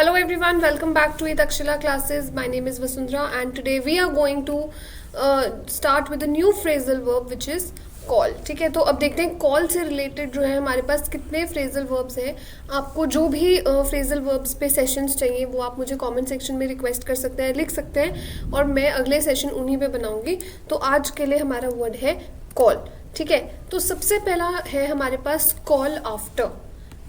Hello everyone, welcome back to Takshila classes. My name is Vasundhara and today we are going to start with a new phrasal verb which is call. ठीक है, तो अब देखते हैं call से related जो है हमारे पास कितने फ्रेजल वर्ब्स हैं. आपको जो भी फ्रेजल वर्ब्स पे सेशंस चाहिए वो आप मुझे कमेंट सेक्शन में रिक्वेस्ट कर सकते हैं, लिख सकते हैं और मैं अगले सेशन उन्हीं पे बनाऊंगी. तो आज के लिए हमारा वर्ड है कॉल. ठीक है, तो सबसे पहला है हमारे पास call after.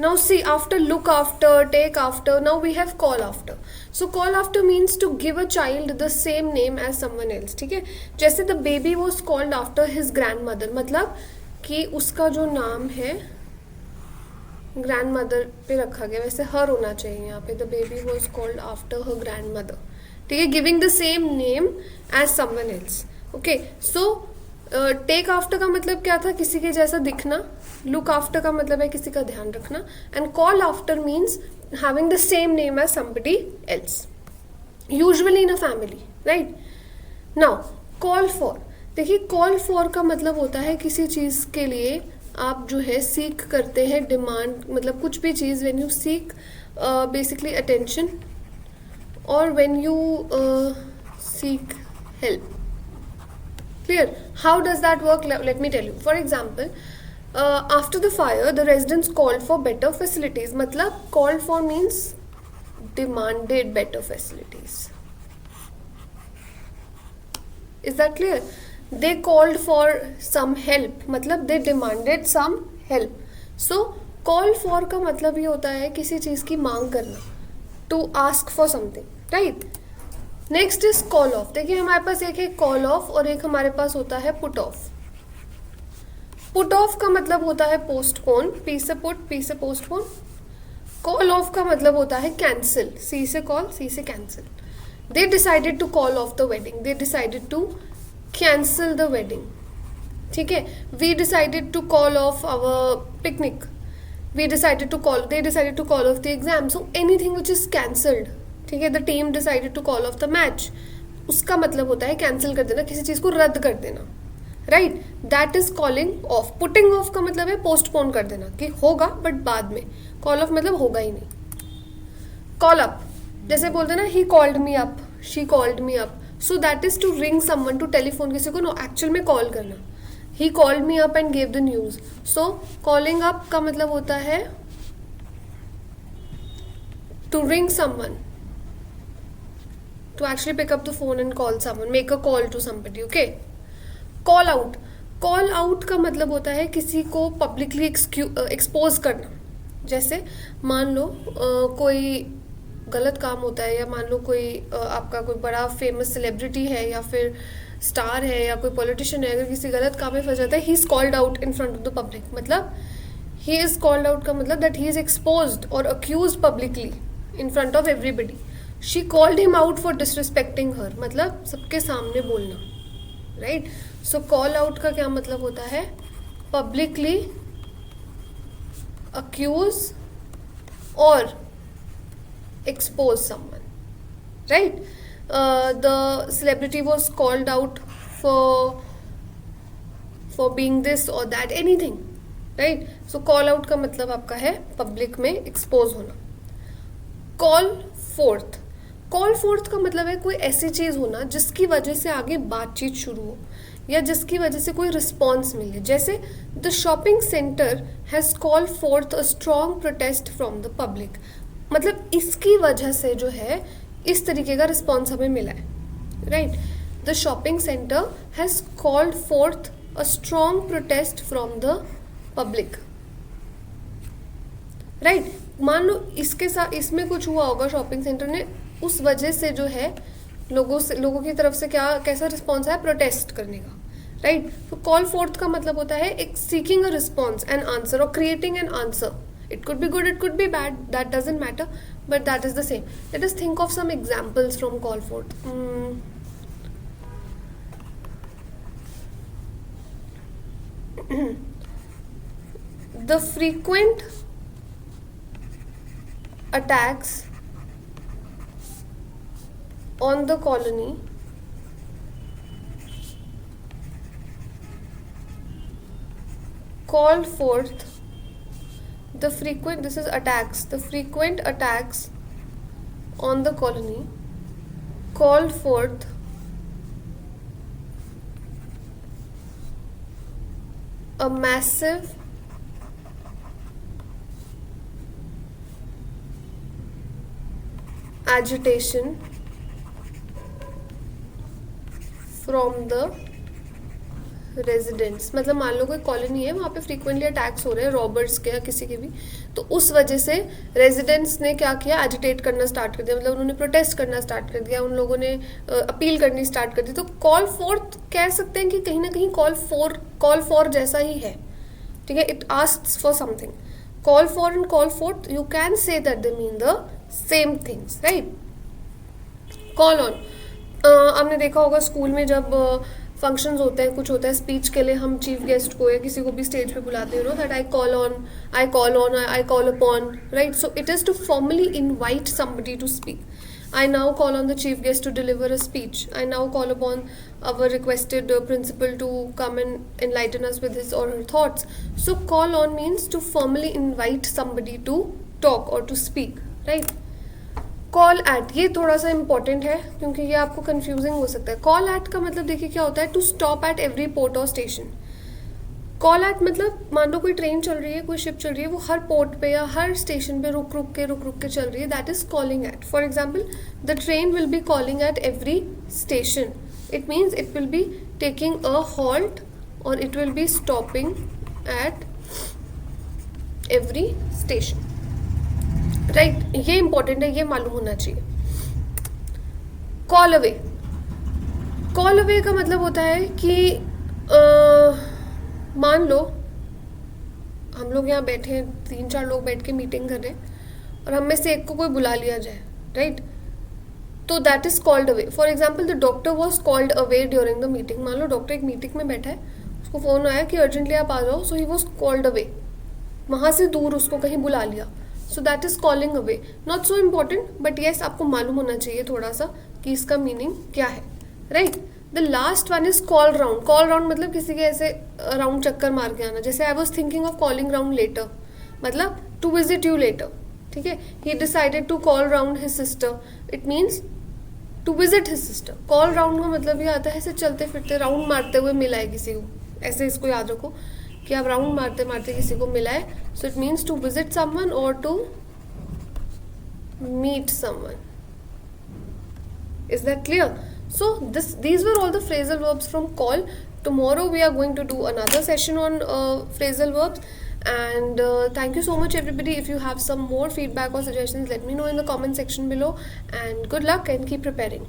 Now see, after, look after, take after, now we have call after. So call after means to give a child the same name as someone else. ठीक है, जैसे the baby was called after his grandmother, मतलब कि उसका जो नाम है grandmother पे रखा गया, वैसे her होना चाहिए यहाँ पे. The baby was called after her grandmother. ठीक है, giving the same name as someone else. Okay, so take after का मतलब क्या था, किसी के जैसा दिखना. लुक आफ्टर का मतलब है किसी का ध्यान रखना. And call after means having the same name as somebody else, usually in a family. Right now call for. देखिए, कॉल फॉर का मतलब होता है किसी चीज़ के लिए आप जो है सीक करते हैं, डिमांड, मतलब कुछ भी चीज़. When you seek basically attention और when you seek help. Clear? How does that work? Let me tell you. For example, after the fire, the residents called for better facilities. मतलब called for means demanded better facilities. Is that clear? They called for some help. मतलब they demanded some help. So call for का मतलब ये होता है किसी चीज़ की मांग करना. To ask for something, right? Next is call of. देखिए, हमारे पास एक है कॉल ऑफ और एक हमारे पास होता है पुट ऑफ. पुट ऑफ का मतलब होता है पोस्टपोन, पी से पुट, पी से पोस्टपोन. कॉल ऑफ का मतलब होता है कैंसिल, सी से कॉल, सी से cancel. They decided to call off the wedding, they decided to cancel the wedding. ठीक है, we decided to call off our picnic, we decided to call, they decided to call off the exam. So anything which is cancelled. ठीक है, the team decided to call off the match. उसका मतलब होता है cancel कर देना, किसी चीज़ को रद्द कर देना. Right, that is calling of. Putting of का मतलब है पोस्टपोन कर देना, कि होगा बट बाद में. कॉल ऑफ मतलब होगा ही नहीं. कॉल अप, जैसे बोलते हैं ना, he called me up, she called me up. So that is to ring someone, to telephone किसी को, नो एक्चुअल में कॉल करना. He called me up and gave the news. So calling up का मतलब होता है to ring someone, to actually pick up the phone and call someone, make a call to somebody. Okay, call out. call out का मतलब होता है किसी को publicly expose करना. जैसे मान लो कोई गलत काम होता है, या मान लो कोई आपका कोई बड़ा फेमस सेलिब्रिटी है या फिर स्टार है या कोई पॉलिटिशियन है, अगर किसी गलत काम में फंस जाता है, he is called out in front of the public. मतलब ही इज कॉल्ड आउट का मतलब दैट ही इज एक्सपोज्ड और accused publicly in front of everybody. She called him out for disrespecting her, मतलब सबके सामने बोलना. राइट, सो कॉल आउट का क्या मतलब होता है, पब्लिकली अक्यूज और expose someone. Right, the celebrity was called out for being this और that, anything. Right, so call out का मतलब आपका है पब्लिक में एक्सपोज होना. Call fourth. कॉल फोर्थ का मतलब है कोई ऐसी चीज़ होना जिसकी वजह से आगे बातचीत शुरू हो या जिसकी वजह से कोई रिस्पॉन्स मिले. जैसे the shopping centre has call fourth a strong protest from the public. मतलब इसकी वजह से जो है इस तरीके का रिस्पॉन्स हमें मिला है. Right, the shopping centre has called fourth a strong protest from the public. Right, मान लो इसके साथ इसमें कुछ हुआ होगा शॉपिंग सेंटर ने, उस वजह से जो है लोगों की तरफ से कैसा रिस्पॉन्स है, प्रोटेस्ट करने का. राइट, तो कॉल फोर्थ का मतलब होता है एक seeking a response, an answer और creating an answer. It could be good, it could be bad, that doesn't matter, but that is the same. Let us think of some examples from call forth. The frequent attacks on the colony called forth the frequent, this is attacks, the frequent attacks on the colony called forth a massive agitation from the residents. मतलब मान लो कोई colony है, वहाँ पे frequently attacks हो रहे हैं robbers के या किसी के भी, तो उस वजह से रेजिडेंट्स ने क्या किया, एजिटेट करना स्टार्ट कर दिया. मतलब उन्होंने प्रोटेस्ट करना स्टार्ट कर दिया, उन लोगों ने अपील करनी स्टार्ट कर दी. तो कॉल फोर्थ कह सकते हैं कि कहीं ना कहीं कॉल फॉर जैसा ही है. ठीक है, it asks for something. Call for and call fourth you can say that they mean the same things, right. Call on, आपने देखा होगा स्कूल में जब फंक्शंस होते हैं, कुछ होता है, स्पीच के लिए हम चीफ गेस्ट को या किसी को भी स्टेज पे बुलाते हैं, that I call on, I call upon, right. So it is to formally invite somebody to speak. I now call on the chief guest to deliver a speech. I now call upon our requested principal to come and enlighten us with his or her thoughts. So call on means to formally invite somebody to talk or to speak, right? Call at, ये थोड़ा सा important है क्योंकि ये आपको confusing हो सकता है. कॉल एट का मतलब देखिए क्या होता है, to stop at every port और स्टेशन. कॉल एट मतलब मान लो कोई ट्रेन चल रही है, कोई शिप चल रही है, वो हर पोर्ट पे या हर स्टेशन पे रुक रुक के चल रही है, that is calling at. For example, the train will be calling at every station. It means it will be taking a halt और it will be stopping at every station, right. ये important है, ये मालूम होना चाहिए. Call away, call away का मतलब होता है कि मान लो हम लोग यहाँ बैठे हैं, 3-4 लोग बैठ के मीटिंग कर रहे हैं और हम में से एक को कोई बुला लिया जाए, राइट. तो that is called away. For example, the doctor was called away during the meeting. मान लो डॉक्टर एक मीटिंग में बैठा है, उसको फोन आया कि अर्जेंटली आप आ जाओ, सो ही वॉज कॉल्ड अवे. वहाँ से दूर उसको कहीं बुला लिया, सो that is calling away. Not so important, but yes आपको मालूम होना चाहिए थोड़ा सा कि इसका मीनिंग क्या है, right. The last one is call round. Call round मतलब किसी के ऐसे राउंड चक्कर मार के आना. जैसे I was thinking of calling round later, मतलब टू विजिट यू लेटर. ठीक है, he decided to call round his sister. It means to visit his sister. Call round का मतलब ये आता है ऐसे चलते फिरते राउंड मारते हुए मिला है किसी को. ऐसे इसको याद रखो कि आप राउंड मारते मारते किसी को मिला है. So it means to visit someone और to meet someone. Is that clear? So these were all the phrasal verbs from call. Tomorrow we are going to do another session on phrasal verbs. And thank you so much everybody. If you have some more feedback or suggestions, let me know in the comment section below. And good luck and keep preparing.